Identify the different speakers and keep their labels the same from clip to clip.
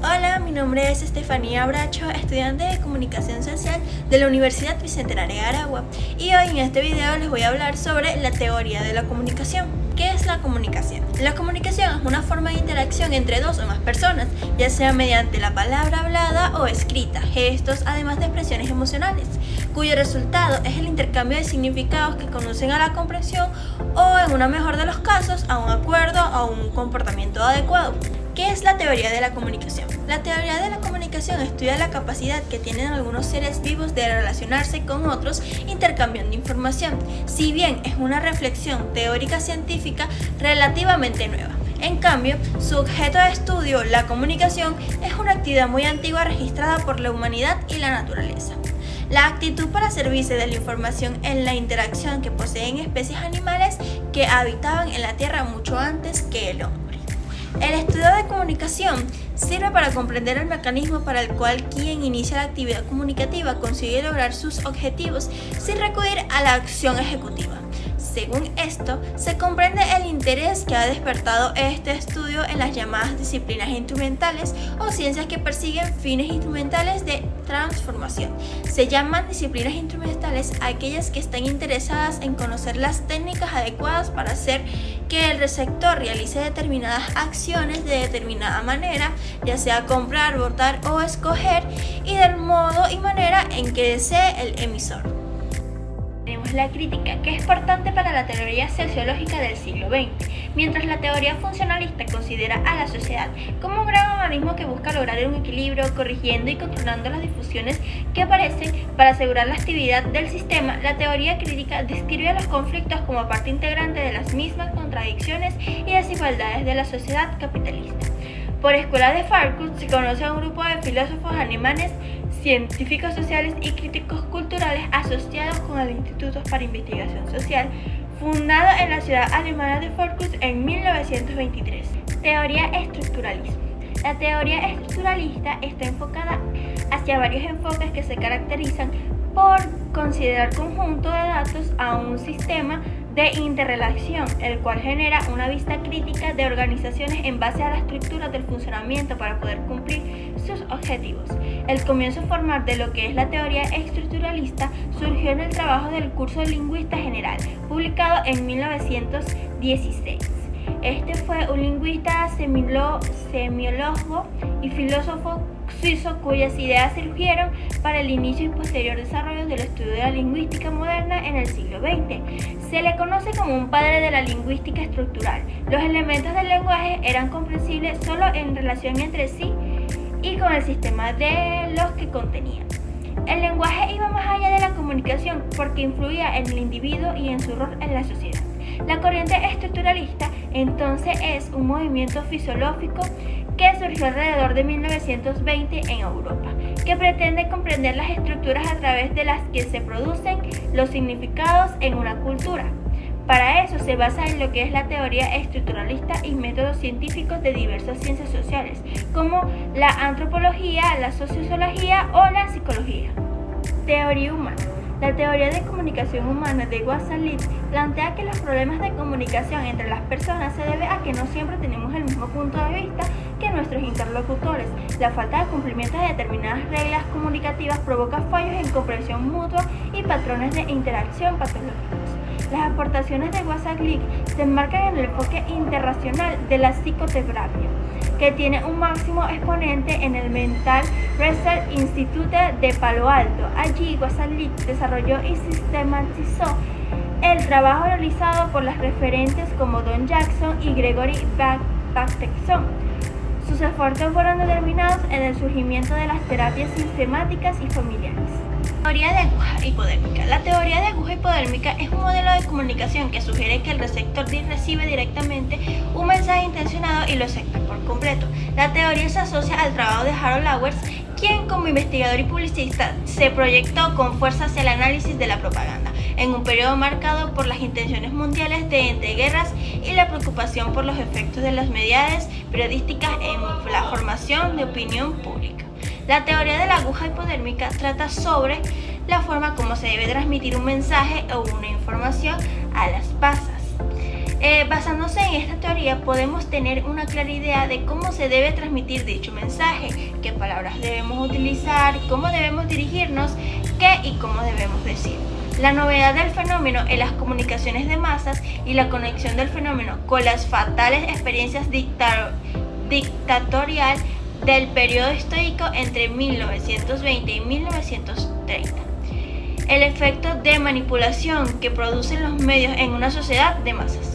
Speaker 1: Hola, mi nombre es Estefanía Bracho, estudiante de Comunicación Social de la Universidad Bicentenaria de Aragua, y hoy en este video les voy a hablar sobre la teoría de la comunicación. ¿Qué es la comunicación? La comunicación es una forma de interacción entre dos o más personas, ya sea mediante la palabra hablada o escrita, gestos, además de expresiones emocionales, cuyo resultado es el intercambio de significados que conducen a la comprensión o, en una mejor de los casos, a un acuerdo o a un comportamiento adecuado. ¿Qué es la teoría de la comunicación? La teoría de la comunicación estudia la capacidad que tienen algunos seres vivos de relacionarse con otros intercambiando información, si bien es una reflexión teórica científica relativamente nueva. En cambio, su objeto de estudio, la comunicación, es una actividad muy antigua registrada por la humanidad y la naturaleza. La actitud para servirse de la información en la interacción que poseen especies animales que habitaban en la Tierra mucho antes que el hombre. El estudio de comunicación sirve para comprender el mecanismo para el cual quien inicia la actividad comunicativa consigue lograr sus objetivos sin recurrir a la acción ejecutiva. Según esto, se comprende el interés que ha despertado este estudio en las llamadas disciplinas instrumentales o ciencias que persiguen fines instrumentales de transformación. Se llaman disciplinas instrumentales aquellas que están interesadas en conocer las técnicas adecuadas para hacer que el receptor realice determinadas acciones de determinada manera, ya sea comprar, votar o escoger, y del modo y manera en que desee el emisor. Tenemos la crítica, que es importante para la teoría sociológica del siglo XX, mientras la teoría funcionalista considera a la sociedad como un gran organismo que busca lograr un equilibrio, corrigiendo y controlando las difusiones que aparecen para asegurar la actividad del sistema. La teoría crítica describe a los conflictos como parte integrante de las mismas contradicciones y desigualdades de la sociedad capitalista. Por escuela de Frankfurt se conoce a un grupo de filósofos alemanes, científicos sociales y críticos culturales asociados con el Instituto para Investigación Social, fundado en la ciudad alemana de Frankfurt en 1923. Teoría estructuralismo. La teoría estructuralista está enfocada hacia varios enfoques que se caracterizan por considerar conjunto de datos a un sistema de interrelación, el cual genera una vista crítica de organizaciones en base a la estructura del funcionamiento para poder cumplir sus objetivos. El comienzo formal de lo que es la teoría estructuralista surgió en el trabajo del curso de Lingüista General, publicado en 1916. Este fue un lingüista, semiólogo y filósofo suizo cuyas ideas surgieron para el inicio y posterior desarrollo del estudio de la lingüística moderna en el siglo XX. Se le conoce como un padre de la lingüística estructural. Los elementos del lenguaje eran comprensibles solo en relación entre sí y con el sistema de los que contenían. El lenguaje iba más allá de la comunicación porque influía en el individuo y en su rol en la sociedad. La corriente estructuralista entonces es un movimiento filosófico que surgió alrededor de 1920 en Europa, que pretende comprender las estructuras a través de las que se producen los significados en una cultura. Para eso se basa en lo que es la teoría estructuralista y métodos científicos de diversas ciencias sociales, como la antropología, la sociología o la psicología. Teoría humana. La teoría de comunicación humana de Wassalic plantea que los problemas de comunicación entre las personas se deben a que no siempre tenemos el mismo punto de vista que nuestros interlocutores. La falta de cumplimiento de determinadas reglas comunicativas provoca fallos en comprensión mutua y patrones de interacción patológicos. Las aportaciones de Wassalic se enmarcan en el enfoque interracional de la psicoterapia, que tiene un máximo exponente en el Mental Research Institute de Palo Alto. Allí, Wassalic desarrolló y sistematizó el trabajo realizado por las referentes como Don Jackson y Gregory Bateson. Sus esfuerzos fueron determinados en el surgimiento de las terapias sistemáticas y familiares. Teoría de aguja hipodérmica. La teoría de aguja hipodérmica es un modelo de comunicación que sugiere que el receptor recibe directamente un mensaje intencionado y lo acepta por completo. La teoría se asocia al trabajo de Harold Lowers, quien como investigador y publicista se proyectó con fuerza hacia el análisis de la propaganda, en un periodo marcado por las intenciones mundiales de entreguerras y la preocupación por los efectos de las medidas periodísticas en la formación de opinión pública. La teoría de la aguja hipodérmica trata sobre la forma como se debe transmitir un mensaje o una información a las masas. Basándose en esta teoría podemos tener una clara idea de cómo se debe transmitir dicho mensaje, qué palabras debemos utilizar, cómo debemos dirigirnos, qué y cómo debemos decir. La novedad del fenómeno en las comunicaciones de masas y la conexión del fenómeno con las fatales experiencias dictatorial del periodo estoico entre 1920 y 1930. El efecto de manipulación que producen los medios en una sociedad de masas.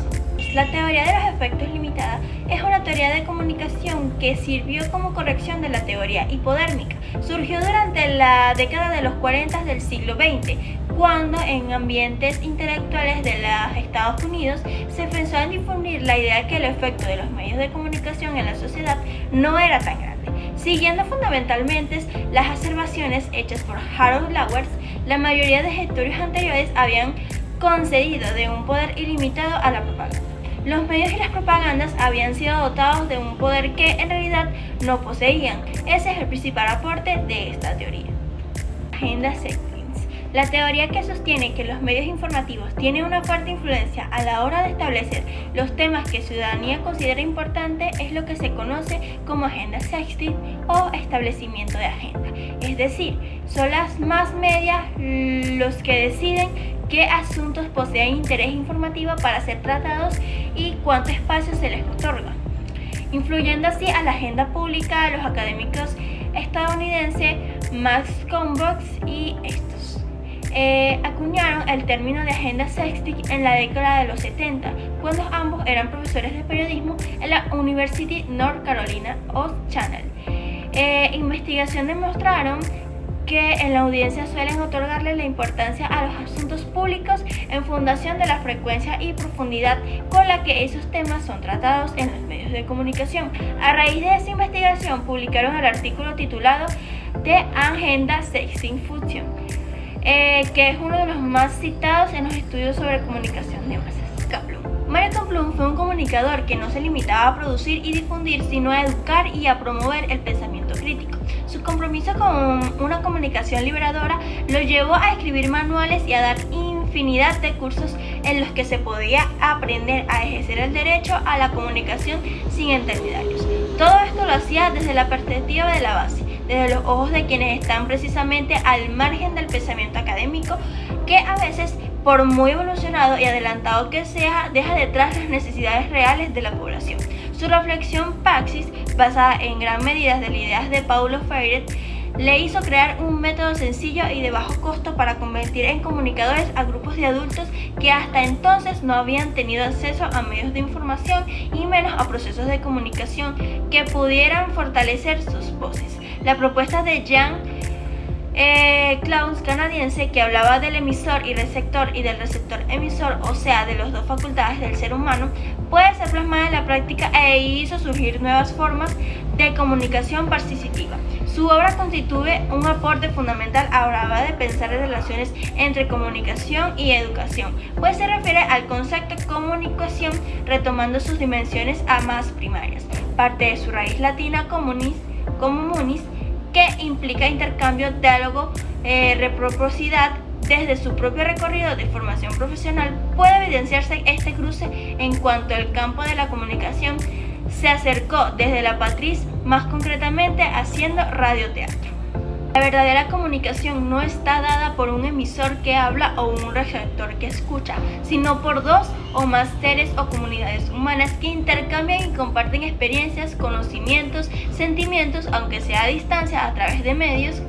Speaker 1: La teoría de los efectos limitada es una teoría de comunicación que sirvió como corrección de la teoría hipodérmica. Surgió durante la década de los 40 del siglo XX, cuando en ambientes intelectuales de los Estados Unidos se pensó en difundir la idea que el efecto de los medios de comunicación en la sociedad no era tan grande. Siguiendo fundamentalmente las observaciones hechas por Harold Lowers, la mayoría de estudios anteriores habían concedido de un poder ilimitado a la propaganda. Los medios y las propagandas habían sido dotados de un poder que en realidad no poseían. Ese es el principal aporte de esta teoría. Agenda Sextins. La teoría que sostiene que los medios informativos tienen una fuerte influencia a la hora de establecer los temas que la ciudadanía considera importantes es lo que se conoce como agenda sexting o establecimiento de agenda. Es decir, son las más medias los que deciden qué asuntos poseen interés informativo para ser tratados y cuánto espacio se les otorga, influyendo así a la agenda pública de los académicos estadounidenses Max Combox y estos. Acuñaron el término de agenda sexting en la década de los 70, cuando ambos eran profesores de periodismo en la University North Carolina of Channel. Investigación demostraron que en la audiencia suelen otorgarle la importancia a los asuntos públicos en función de la frecuencia y profundidad con la que esos temas son tratados en los medios de comunicación. A raíz de esa investigación publicaron el artículo titulado The Agenda Sexting Function, que es uno de los más citados en los estudios sobre comunicación de masas. Kaplan. Mario Kaplan fue un comunicador que no se limitaba a producir y difundir, sino a educar y a promover el pensamiento crítico. Su compromiso con una comunicación liberadora lo llevó a escribir manuales y a dar infinidad de cursos en los que se podía aprender a ejercer el derecho a la comunicación sin intermediarios. Todo esto lo hacía desde la perspectiva de la base, desde los ojos de quienes están precisamente al margen del pensamiento académico, que a veces, por muy evolucionado y adelantado que sea, deja detrás las necesidades reales de la población. Su reflexión Praxis, basada en gran medida en las ideas de Paulo Freire, le hizo crear un método sencillo y de bajo costo para convertir en comunicadores a grupos de adultos que hasta entonces no habían tenido acceso a medios de información y menos a procesos de comunicación que pudieran fortalecer sus voces. La propuesta de Jean Clauss, canadiense, que hablaba del emisor y receptor y del receptor emisor, o sea, de las dos facultades del ser humano, puede ser plasmada en la práctica e hizo surgir nuevas formas de comunicación participativa. Su obra constituye un aporte fundamental a la hora de pensar en relaciones entre comunicación y educación, pues se refiere al concepto de comunicación retomando sus dimensiones a más primarias. Parte de su raíz latina comunis, que implica intercambio, diálogo, reciprocidad. Desde su propio recorrido de formación profesional puede evidenciarse este cruce en cuanto el campo de la comunicación se acercó desde la matriz, más concretamente haciendo radioteatro. La verdadera comunicación no está dada por un emisor que habla o un receptor que escucha, sino por dos o más seres o comunidades humanas que intercambian y comparten experiencias, conocimientos, sentimientos, aunque sea a distancia, a través de medios,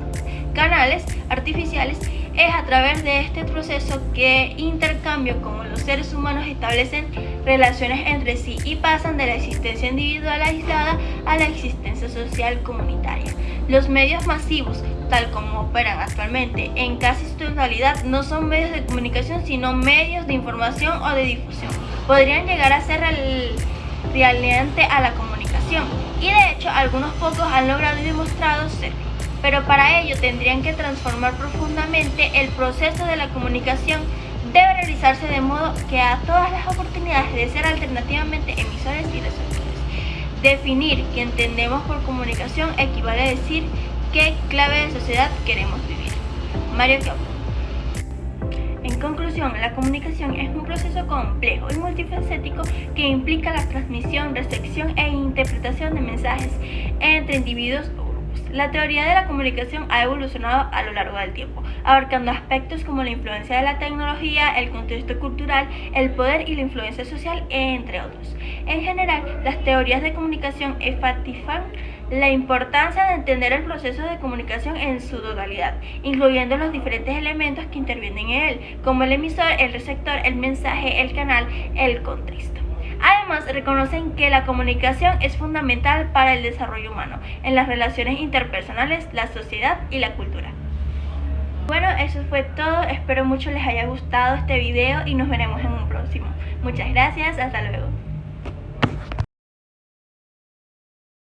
Speaker 1: canales artificiales. Es a través de este proceso que intercambio como los seres humanos establecen relaciones entre sí y pasan de la existencia individual aislada a la existencia social comunitaria. Los medios masivos, tal como operan actualmente en casi su totalidad, no son medios de comunicación sino medios de información o de difusión. Podrían llegar a ser realmente a la comunicación y de hecho algunos pocos han logrado y demostrado serlo. Pero para ello tendrían que transformar profundamente el proceso de la comunicación. Debe realizarse de modo que a todas las oportunidades de ser alternativamente emisores y receptores. Definir qué entendemos por comunicación equivale a decir qué clave de sociedad queremos vivir. Mario Kaplan. En conclusión, la comunicación es un proceso complejo y multifacético que implica la transmisión, recepción e interpretación de mensajes entre individuos o grupos. La teoría de la comunicación ha evolucionado a lo largo del tiempo, abarcando aspectos como la influencia de la tecnología, el contexto cultural, el poder y la influencia social, entre otros. En general, las teorías de comunicación enfatizan la importancia de entender el proceso de comunicación en su totalidad, incluyendo los diferentes elementos que intervienen en él, como el emisor, el receptor, el mensaje, el canal, el contexto. Además, reconocen que la comunicación es fundamental para el desarrollo humano, en las relaciones interpersonales, la sociedad y la cultura. Bueno, eso fue todo, espero mucho les haya gustado este video y nos veremos en un próximo. Muchas gracias, hasta luego.